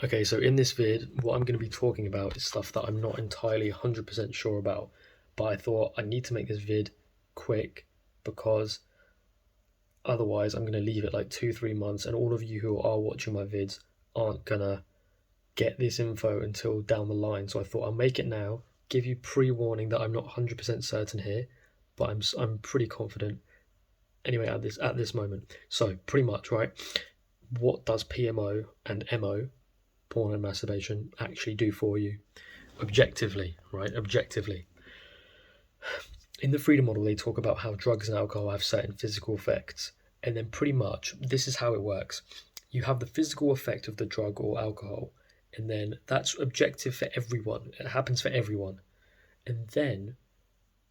Okay, so in this vid, what I'm going to be talking about is stuff that I'm not entirely 100% sure about, but I thought I need to make this vid quick because otherwise I'm going to leave it like 2-3 months, and all of you who are watching my vids aren't going to get this info until down the line. So I thought I'll make it now, give you pre-warning that I'm not 100% certain here, but I'm pretty confident anyway at this moment. So pretty much, right? What does PMO and MO, porn and masturbation, actually do for you objectively, right? Objectively. In the freedom model, they talk about how drugs and alcohol have certain physical effects, and then pretty much this is how it works. You have the physical effect of the drug or alcohol, and then that's objective for everyone. It happens for everyone. And then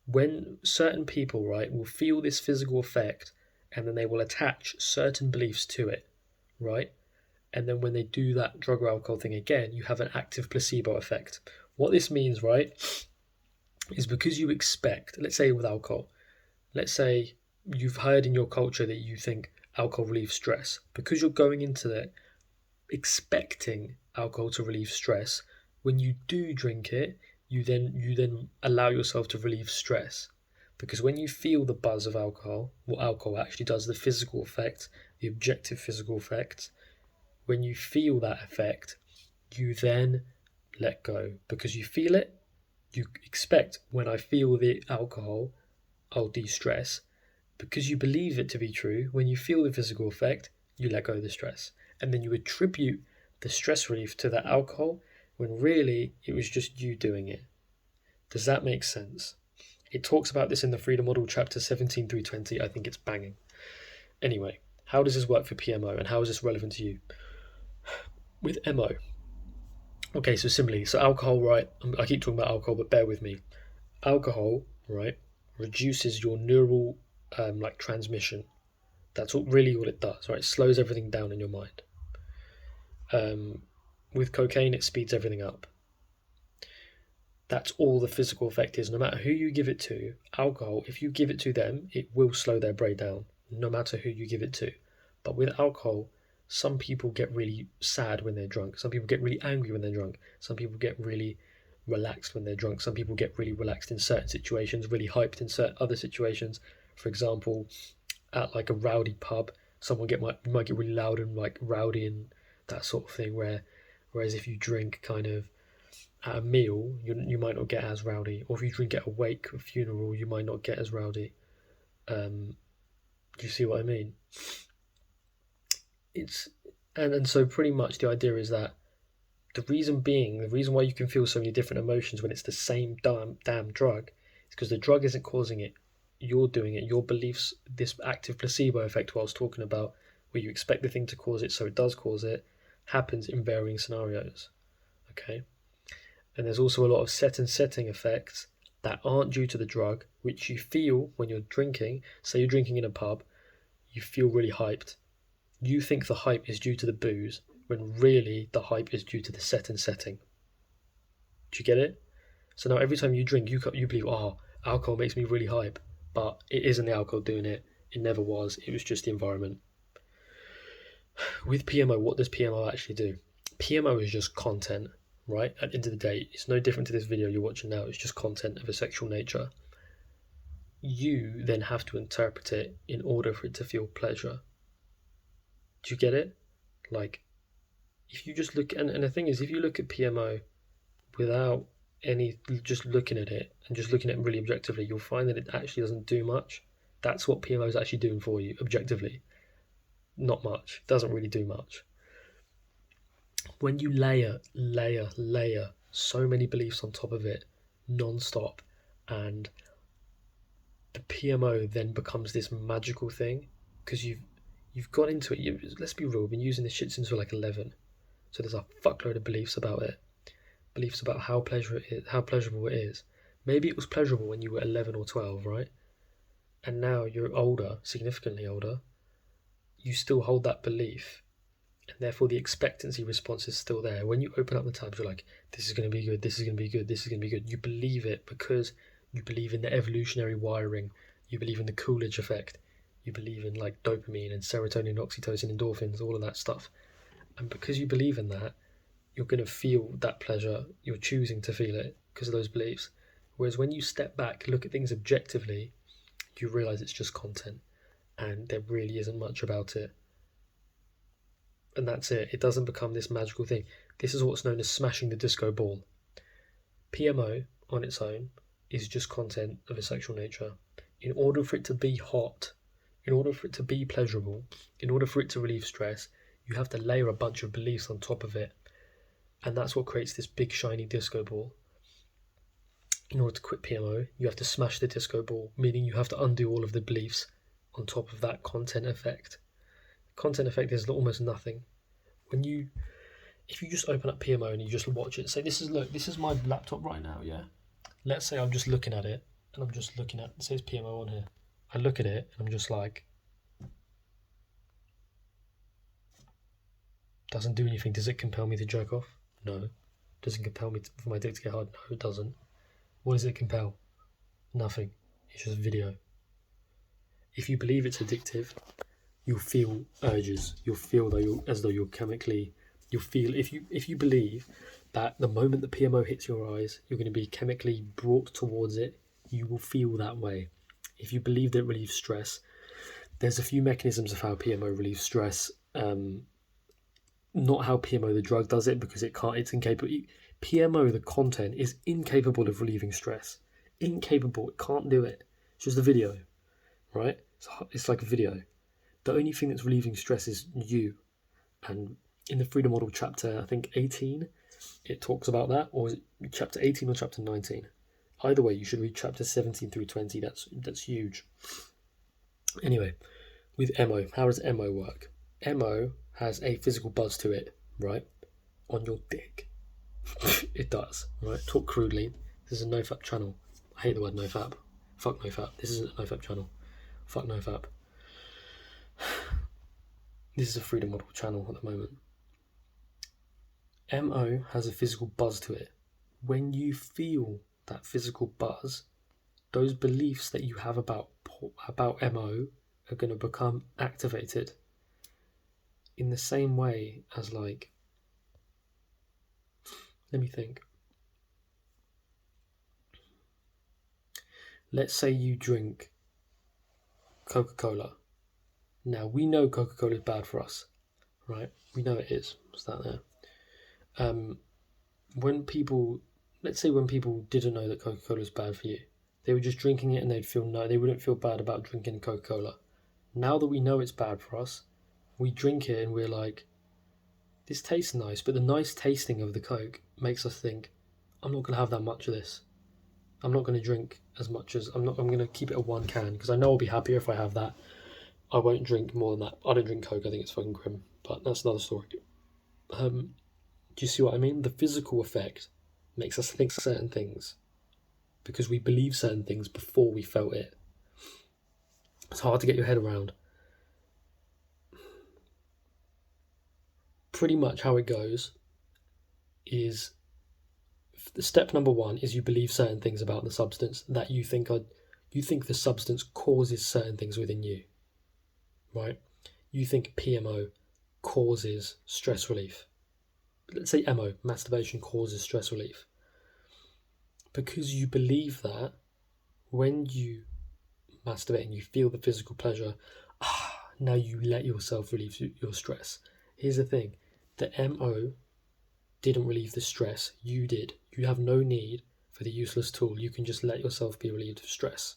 when certain people, right, will feel this physical effect, and then they will attach certain beliefs to it, right? And then when they do that drug or alcohol thing again, you have an active placebo effect. What this means, right, is because you expect, let's say with alcohol, let's say you've heard in your culture that you think alcohol relieves stress. Because you're going into it expecting alcohol to relieve stress, when you do drink it, you then allow yourself to relieve stress. Because when you feel the buzz of alcohol, what alcohol actually does, the physical effect, the objective physical effect, when you feel that effect, you then let go because you feel it. You expect, when I feel the alcohol, I'll de stress. Because you believe it to be true, when you feel the physical effect, you let go of the stress. And then you attribute the stress relief to that alcohol when really it was just you doing it. Does that make sense? It talks about this in the Freedom Model, chapter 17 through 20. I think it's banging. Anyway, how does this work for PMO and how is this relevant to you? With MO, okay, so similarly, so alcohol, right? I keep talking about alcohol, but bear with me. Alcohol, right, reduces your neural like transmission. That's really all it does, right? It slows everything down in your mind. With cocaine, it speeds everything up. That's all the physical effect is. No matter who you give it to, alcohol, if you give it to them, it will slow their brain down, no matter who you give it to. But with alcohol, some people get really sad when they're drunk. Some people get really angry when they're drunk. Some people get really relaxed when they're drunk. Some people get really relaxed in certain situations, really hyped in certain other situations. For example, at like a rowdy pub, someone might get really loud and like rowdy and that sort of thing. Whereas if you drink kind of at a meal, you might not get as rowdy, or if you drink at a wake, a funeral, you might not get as rowdy. Do you see what I mean? It's and so pretty much the idea is that the reason why you can feel so many different emotions when it's the same damn drug is because the drug isn't causing it. You're doing it. Your beliefs, this active placebo effect, what I was talking about, where you expect the thing to cause it, so it does cause it, happens in varying scenarios. Okay, and there's also a lot of set and setting effects that aren't due to the drug, which you feel when you're drinking. Say you're drinking in a pub, you feel really hyped. You think the hype is due to the booze, when really the hype is due to the set and setting. Do you get it? So now every time you drink, you believe, oh, alcohol makes me really hype, but it isn't the alcohol doing it. It never was. It was just the environment. With PMO, what does PMO actually do? PMO is just content, right? At the end of the day, it's no different to this video you're watching now. It's just content of a sexual nature. You then have to interpret it in order for it to feel pleasure. Do you get it? Like, if you just look, and the thing is, if you look at PMO without just looking at it and just looking at it really objectively, you'll find that it actually doesn't do much. That's what PMO is actually doing for you, objectively. Not much. It doesn't really do much. When you layer so many beliefs on top of it, non-stop, and the PMO then becomes this magical thing because you've got into it. Let's be real. We've been using this shit since we're like 11, so there's a fuckload of beliefs about it. Beliefs about how pleasurable it is. Maybe it was pleasurable when you were 11 or 12, right? And now you're older, significantly older. You still hold that belief, and therefore the expectancy response is still there. When you open up the tabs, you're like, this is going to be good, this is going to be good, this is going to be good. You believe it because you believe in the evolutionary wiring. You believe in the Coolidge effect. You believe in like dopamine and serotonin, oxytocin, endorphins, all of that stuff. And because you believe in that, you're going to feel that pleasure. You're choosing to feel it because of those beliefs. Whereas when you step back, look at things objectively, you realize it's just content and there really isn't much about it. And that's it. It doesn't become this magical thing. This is what's known as smashing the disco ball. PMO on its own is just content of a sexual nature. In order for it to be hot, in order for it to be pleasurable, in order for it to relieve stress, you have to layer a bunch of beliefs on top of it. And that's what creates this big shiny disco ball. In order to quit PMO, you have to smash the disco ball, meaning you have to undo all of the beliefs on top of that content effect. Content effect is almost nothing. If you just open up PMO and you just watch it, say this is my laptop right now, yeah? Let's say I'm just looking at it, and I'm just looking at, it says PMO on here. I look at it, and I'm just like, doesn't do anything. Does it compel me to jerk off? No. Does it compel me for my dick to get hard? No, it doesn't. What does it compel? Nothing. It's just video. If you believe it's addictive, you'll feel urges. You'll feel as though you're chemically. You'll feel if you believe that the moment the PMO hits your eyes, you're going to be chemically brought towards it. You will feel that way. If you believe that it relieves stress, there's a few mechanisms of how PMO relieves stress. Not how PMO the drug does it, because it can't. It's incapable. PMO the content is incapable of relieving stress. Incapable. It can't do it. It's just a video, right? It's like a video. The only thing that's relieving stress is you. And in the Freedom Model chapter, I think 18, it talks about that. Or is it chapter 18 or chapter 19? Either way, you should read chapter 17 through 20. That's huge. Anyway, with MO, how does MO work? MO has a physical buzz to it, right? On your dick. It does, right? Talk crudely. This is a nofap channel. I hate the word nofap. Fuck nofap. This isn't a nofap channel. Fuck nofap. This is a Freedom Model channel at the moment. MO has a physical buzz to it. When you feel that physical buzz, those beliefs that you have about MO are going to become activated in the same way as, like, let me think. Let's say you drink Coca-Cola. Now, we know Coca-Cola is bad for us, right? We know it is. What's that there? Let's say when people didn't know that Coca-Cola is bad for you, they were just drinking it and they wouldn't feel bad about drinking Coca-Cola. Now that we know it's bad for us, we drink it and we're like, this tastes nice, but the nice tasting of the Coke makes us think, I'm not going to have that much of this. I'm not going to drink as much as, I'm going to keep it at one can, because I know I'll be happier if I have that. I won't drink more than that. I don't drink Coke, I think it's fucking grim, but that's another story. Do you see what I mean? The physical effect makes us think certain things because we believe certain things before we felt it. It's hard to get your head around. Pretty much how it goes is, the step number one is you believe certain things about the substance that you think the substance causes certain things within you, right? You think PMO causes stress relief. Let's say MO, masturbation, causes stress relief. Because you believe that, when you masturbate and you feel the physical pleasure, now you let yourself relieve your stress. Here's the thing, the MO didn't relieve the stress, you did. You have no need for the useless tool. You can just let yourself be relieved of stress.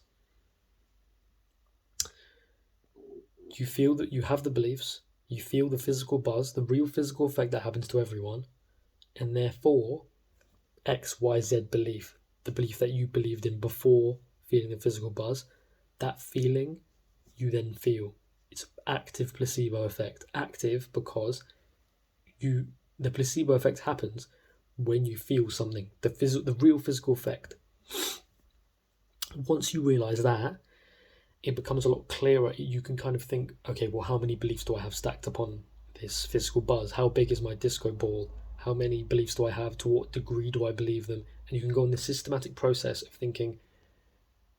You feel that you have the beliefs, you feel the physical buzz, the real physical effect that happens to everyone, and therefore X, Y, Z belief, the belief that you believed in before feeling the physical buzz, that feeling you then feel. It's active placebo effect. Active because the placebo effect happens when you feel something, the real physical effect. Once you realise that, it becomes a lot clearer. You can kind of think, okay, well, how many beliefs do I have stacked upon this physical buzz? How big is my disco ball? How many beliefs do I have? To what degree do I believe them? And you can go on this systematic process of thinking,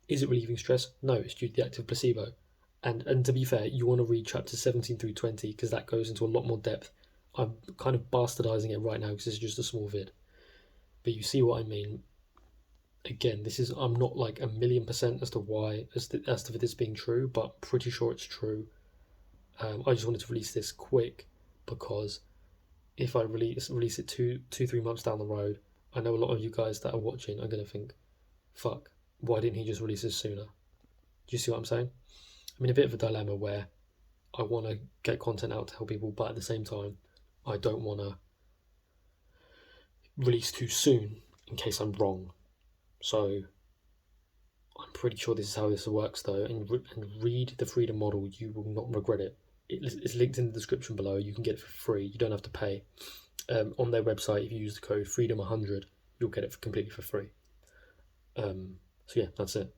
is it relieving stress? No, it's due to the active placebo. And to be fair, you want to read chapters 17 through 20 because that goes into a lot more depth I'm kind of bastardizing it right now because it's just a small vid, but you see what I mean. Again, this is, I'm not like 1,000,000% as to why, as to this being true, but pretty sure it's true. I just wanted to release this quick because if I release it 3 months down the road, I know a lot of you guys that are watching are gonna think, "Fuck, why didn't he just release this sooner?" Do you see what I'm saying? I'm in a bit of a dilemma where I want to get content out to help people, but at the same time, I don't want to release too soon in case I'm wrong. So I'm pretty sure this is how this works, though. And read the freedom model; you will not regret it. It's linked in the description below. You can get it for free. You don't have to pay. On their website, if you use the code Freedom100, you'll get it completely for free. So yeah, that's it.